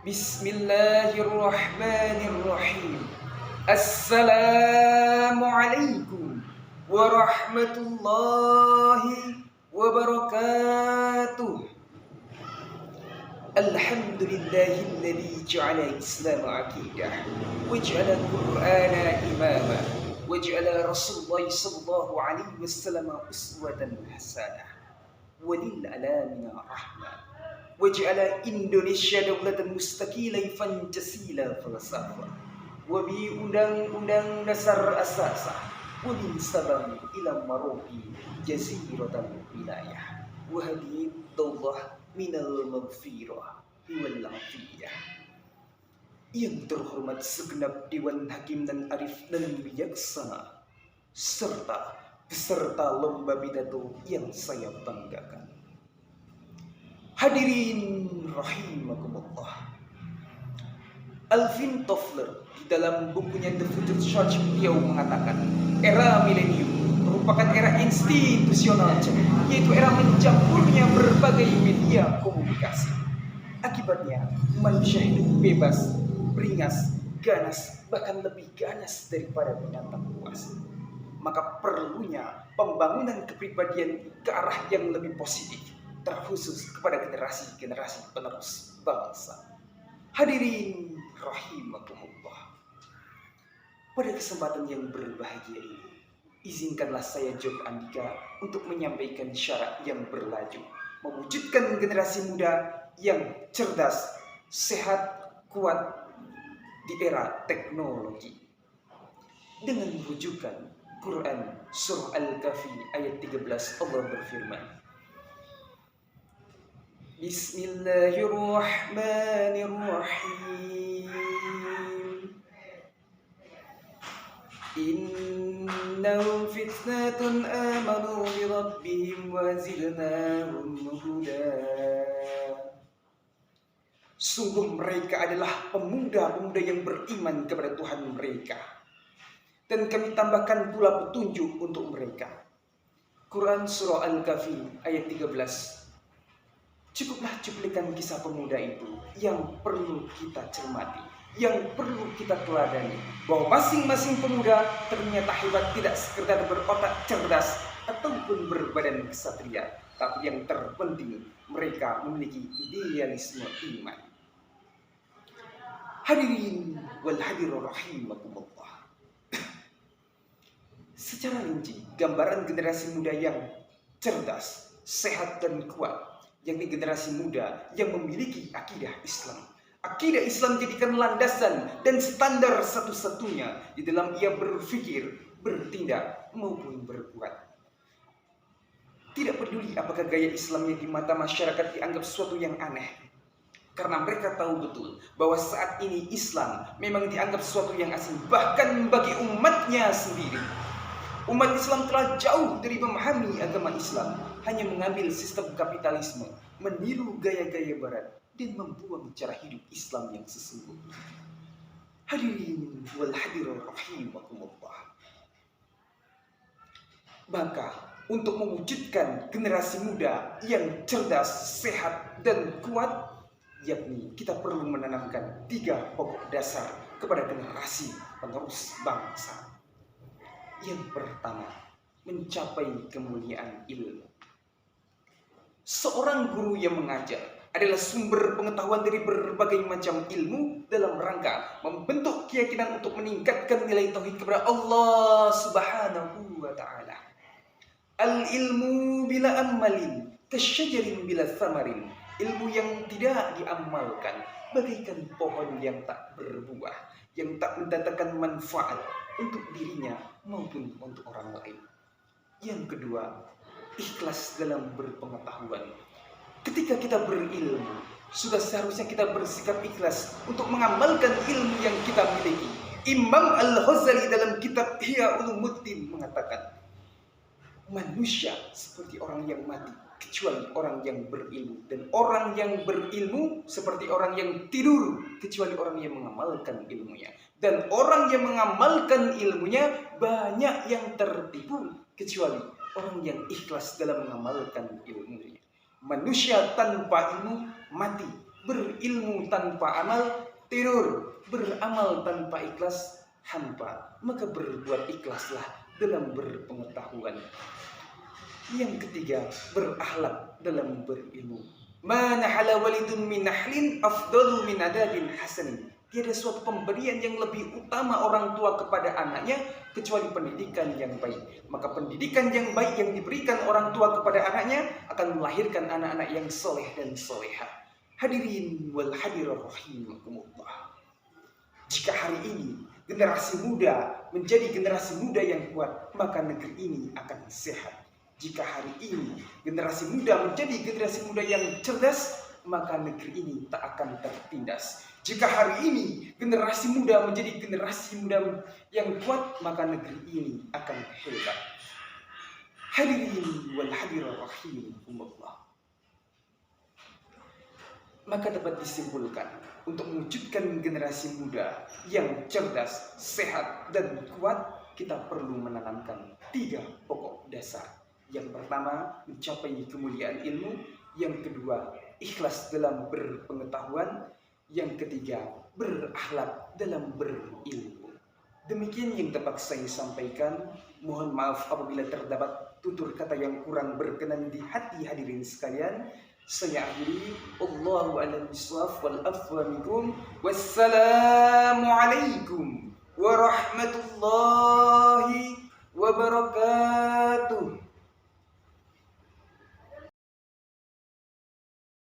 Bismillahirrahmanirrahim. Assalamualaikum warahmatullahi wabarakatuh. Alhamdulillahilladzi ja'ala Islam aqidah wa ja'ala Qur'ana imama wa ja'ala Rasulullah sallallahu alaihi wasallam uswatan hasanah walil alamin rahmah. Waj'ala Indonesia daulatan mustaqilai Pancasila falsafah wa bi undang-undang dasar asasah wa bin sabab ila marofi jaziratal wilayah wa hadiyatullah minal maghfirah wal afiyah. Yang terhormat segenap Dewan Hakim dan Arif dan Bijaksana serta peserta lomba pidato yang saya banggakan. Hadirin rahimakumullah. Alvin Toffler di dalam bukunya The Future Church beliau mengatakan era milenium merupakan era institusional, yaitu era mencampurnya berbagai media komunikasi. Akibatnya manusia hidup bebas, beringas, ganas, bahkan lebih ganas daripada binatang buas. Maka perlunya pembangunan kepribadian ke arah yang lebih positif, terkhusus kepada generasi-generasi penerus bangsa. Hadirin rahimakumullah. Pada kesempatan yang berbahagia ini, izinkanlah saya Joko Andika untuk menyampaikan syarat yang berlaju, mewujudkan generasi muda yang cerdas, sehat, kuat di era teknologi. Dengan rujukan Quran Surah Al-Kahfi ayat 13, Allah berfirman, Bismillahirrahmanirrahim. Innahum fitnatun amanu bi rabbihim wa zidnahum huda. Sungguh mereka adalah pemuda-pemuda yang beriman kepada Tuhan mereka, dan kami tambahkan pula petunjuk untuk mereka. Quran Surah Al-Kahfi ayat 13. Cukuplah cuplikan kisah pemuda itu yang perlu kita cermati, yang perlu kita teladani, bahwa masing-masing pemuda ternyata hebat tidak sekedar berotak cerdas ataupun berbadan kesatria, tapi yang terpenting mereka memiliki idealisme iman. Hadirin wal hadirur rahimakumullah. Secara rinci, gambaran generasi muda yang cerdas, sehat dan kuat, yakni generasi muda yang memiliki akidah Islam. Akidah Islam jadikan landasan dan standar satu-satunya di dalam ia berpikir, bertindak maupun berbuat. Tidak peduli apakah gaya Islamnya di mata masyarakat dianggap sesuatu yang aneh, karena mereka tahu betul bahwa saat ini Islam memang dianggap sesuatu yang asing, bahkan bagi umatnya sendiri. Umat Islam telah jauh dari memahami agama Islam, hanya mengambil sistem kapitalisme, meniru gaya-gaya barat, dan membuang cara hidup Islam yang sesungguhnya. Hadirin wal hadirur rahimakumullah. Maka untuk mewujudkan generasi muda yang cerdas, sehat, dan kuat, yakni kita perlu menanamkan 3 pokok dasar kepada generasi penerus bangsa. Yang pertama, mencapai kemuliaan ilmu. Seorang guru yang mengajar adalah sumber pengetahuan dari berbagai macam ilmu dalam rangka membentuk keyakinan untuk meningkatkan nilai tauhid kepada Allah Subhanahu wa taala. Al-ilmu bila amalin kasyajarin bila thamarin. Ilmu yang tidak diamalkan bagaikan pohon yang tak berbuah, yang tak mendatangkan manfaat untuk dirinya maupun untuk orang lain. Yang kedua, ikhlas dalam berpengetahuan. Ketika kita berilmu, sudah seharusnya kita bersikap ikhlas untuk mengamalkan ilmu yang kita miliki. Imam Al-Ghazali dalam kitab Ihya Ulumuddin mengatakan, manusia seperti orang yang mati kecuali orang yang berilmu, dan orang yang berilmu seperti orang yang tidur kecuali orang yang mengamalkan ilmunya, dan orang yang mengamalkan ilmunya banyak yang tertipu kecuali orang yang ikhlas dalam mengamalkan ilmunya. Manusia tanpa ilmu mati Berilmu tanpa amal teror, beramal tanpa ikhlas hampa. Maka berbuat ikhlaslah dalam berpengetahuan. Yang ketiga, berakhlak dalam berilmu. Mana hala walidun min nahlin afdalu min adabin hasan. Tiada suatu pemberian yang lebih utama orang tua kepada anaknya kecuali pendidikan yang baik. Maka pendidikan yang baik yang diberikan orang tua kepada anaknya akan melahirkan anak-anak yang soleh dan solehah. Hadirin wal hadirat rahimakumullah. Jika hari ini generasi muda menjadi generasi muda yang kuat, maka negeri ini akan sehat. Jika hari ini generasi muda menjadi generasi muda yang cerdas, maka negeri ini tak akan tertindas. Jika hari ini generasi muda menjadi generasi muda yang kuat, maka negeri ini akan hebat. Hadirin wal hadirat rahimakumullah. Maka dapat disimpulkan, untuk mewujudkan generasi muda yang cerdas, sehat, dan kuat, kita perlu menanamkan 3 pokok dasar. Yang pertama, mencapai kemuliaan ilmu. Yang kedua, ikhlas dalam berpengetahuan. Yang ketiga, berakhlak dalam berilmu. Demikian yang dapat saya sampaikan. Mohon maaf apabila terdapat tutur kata yang kurang berkenan di hati hadirin sekalian. Saya akhiri. Allahu a'lam bishawab wal afwa minkum. Wassalamu alaikum warahmatullahi wabarakatuh.